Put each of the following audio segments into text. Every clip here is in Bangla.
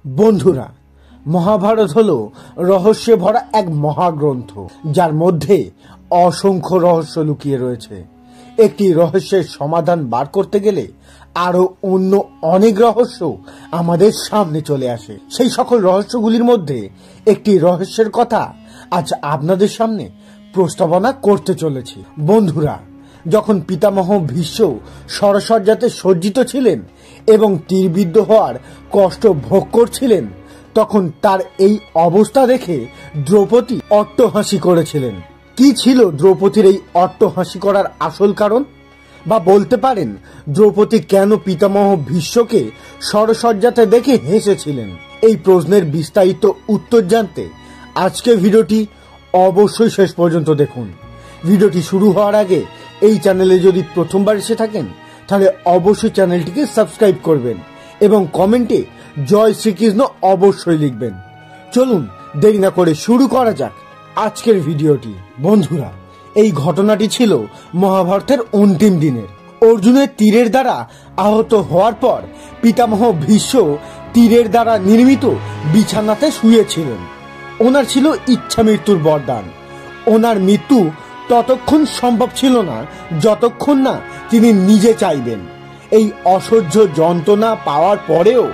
বন্ধুরা, মহাভারত হলো রহস্যে ভরা এক মহাগ্রন্থ, যার মধ্যে অসংখ্য রহস্য লুকিয়ে রয়েছে। একটি রহস্যের সমাধান বার করতে গেলে আরো অন্য অনেক রহস্য আমাদের সামনে চলে আসে। সেই সকল রহস্যগুলির মধ্যে একটি রহস্যের কথা আজ আপনাদের সামনে প্রস্তাবনা করতে চলেছি। বন্ধুরা, যখন পিতামহ ভীষ্ম শরশয্যাতে সজ্জিত ছিলেন এবং তীরবিদ্ধ হওয়ার কষ্ট ভোগ করছিলেন, তখন তার এই অবস্থা দেখে দ্রৌপদী অট্টহাসি করেছিলেন। কি ছিল দ্রৌপদীর এই অট্টহাসি করার আসল কারণ? বা বলতে পারেন, দ্রৌপদী কেন পিতামহ ভীষ্মকে শরশয্যাতে দেখে হেসেছিলেন? এই প্রশ্নের বিস্তারিত উত্তর জানতে আজকের ভিডিওটি অবশ্যই শেষ পর্যন্ত দেখুন। ভিডিওটি শুরু হওয়ার আগে এই চ্যানেলে যদি প্রথমবার এসে থাকেন, তাহলে অবশ্যই চ্যানেলটিকে সাবস্ক্রাইব করবেন এবং কমেন্টে জয় শ্রীকৃষ্ণ অবশ্যই লিখবেন। চলুন দেরি না করে শুরু করা যাক আজকের ভিডিওটি। বন্ধুরা, এই ঘটনাটি ছিল মহাভারতের অন্তিম দিনের। অর্জুনের তীরের দ্বারা আহত হওয়ার পর পিতামহ ভীষ্ম তীরের দ্বারা নির্মিত বিছানাতে শুয়েছিলেন। ওনার ছিল ইচ্ছা মৃত্যুর বরদান। ওনার মৃত্যু ততক্ষণ সম্ভব ছিল না যতক্ষণ না তিনি নিজে চাইবেন। এই অসহ্য যন্ত্রণা পাওয়ার পরেও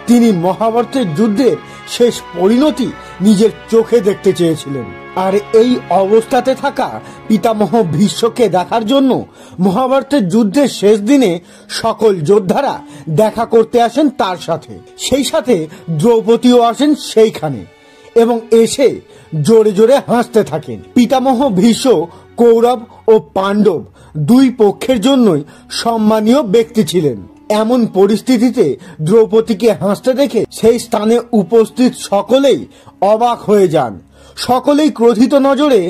তিনি মহাভারতের যুদ্ধের শেষ পরিণতি নিজের চোখে দেখতে চেয়েছিলেন। আর এই অবস্থাতে থাকা পিতামহ ভীষ্মকে দেখার জন্য মহাভারতের যুদ্ধের শেষ দিনে সকল যোদ্ধারা দেখা করতে আসেন তার সাথে। সেই সাথে দ্রৌপদীও আসেন সেইখানে এবং এসে জোরে জোরে হাসতে থাকেন। পিতামহ ভীষ্ম কৌরব ও পাণ্ডব দুই পক্ষের জন্যই সম্মানীয় ব্যক্তি ছিলেন। এমন পরিস্থিতিতে দ্রৌপদীকে হাসতে দেখে সেই স্থানে উপস্থিত সকলেই অবাক হয়ে যান। সকলেই ক্রোধিত নজরে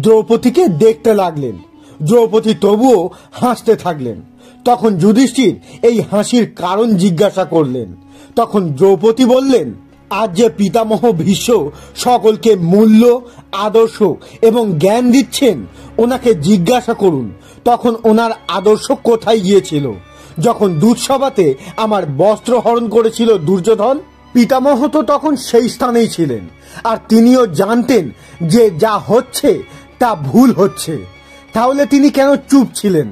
দ্রৌপদীকে দেখতে লাগলেন। দ্রৌপদী তবুও হাসতে থাকলেন। তখন যুধিষ্ঠির এই হাসির কারণ জিজ্ঞাসা করলেন। তখন দ্রৌপদী বললেন, আজ যে পিতামহ ভীষ্ম সকলকে মূল্য, আদর্শ এবং জ্ঞান দিচ্ছেন, ওনাকে জিজ্ঞাসা করুন তখন ওনার আদর্শ কোথায় গিয়েছিল? যখন দুঃসভাতে আমার বস্ত্র হরণ করেছিল দুর্যোধন, পিতামহ তো তখন সেই স্থানেই ছিলেন, আর তিনিও জানতেন যে যা হচ্ছে তা ভুল হচ্ছে। তাহলে তিনি কেন চুপ ছিলেন?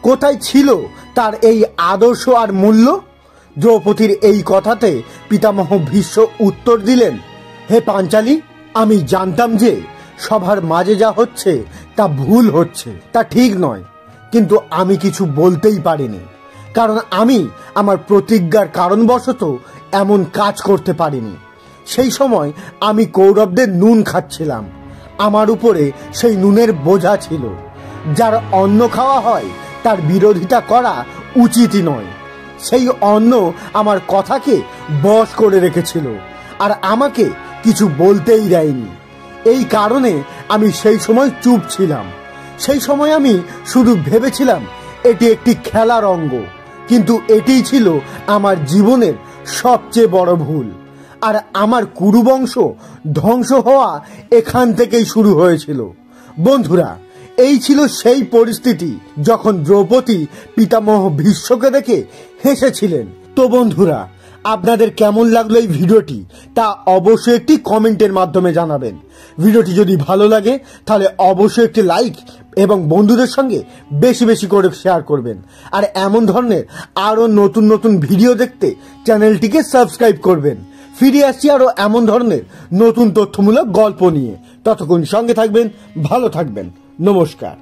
কোথায় ছিল তার এই আদর্শ আর মূল্য? দ্রৌপদীর এই কথাতে পিতামহ ভীষ্ম উত্তর দিলেন, হে পাঞ্চালী, আমি জানতাম যে সবার মাঝে যা হচ্ছে তা ভুল হচ্ছে, তা ঠিক নয়, কিন্তু আমি কিছু বলতেই পারিনি, কারণ আমি আমার প্রতিজ্ঞার কারণবশত এমন কাজ করতে পারিনি। সেই সময় আমি কৌরবদের নুন খাচ্ছিলাম। আমার উপরে সেই নুনের বোঝা ছিল। যার অন্ন খাওয়া হয় তার বিরোধিতা করা উচিতই নয়। সেই অন্ন আমার কথাকে বশ করে রেখেছিল আর আমাকে কিছু বলতেই দেয়নি। এই কারণে আমি সেই সময় চুপ ছিলাম। সেই সময় আমি শুধু ভেবেছিলাম এটি একটি খেলার অঙ্গ, কিন্তু এটিই ছিল আমার জীবনের সবচেয়ে বড় ভুল। আর আমার কুরুবংশ ধ্বংস হওয়া এখান থেকেই শুরু হয়েছিল। বন্ধুরা, এই ছিল সেই পরিস্থিতি যখন দ্রৌপদী পিতামহ ভীষ্মকে দেখে হেসেছিলেন। তো বন্ধুরা, আপনাদের কেমন লাগলো এই ভিডিওটি তা অবশ্যই একটি কমেন্টের মাধ্যমে জানাবেন। ভিডিওটি যদি ভালো লাগে তাহলে অবশ্যই একটি লাইক এবং বন্ধুদের সঙ্গে বেশি বেশি করে শেয়ার করবেন। আর এমন ধরনের আরো নতুন নতুন ভিডিও দেখতে চ্যানেলটিকে সাবস্ক্রাইব করবেন। ফিরে আসছি আরো এমন ধরনের নতুন তথ্যমূলক গল্প নিয়ে। ততক্ষণ সঙ্গে থাকবেন, ভালো থাকবেন। নমস্কার।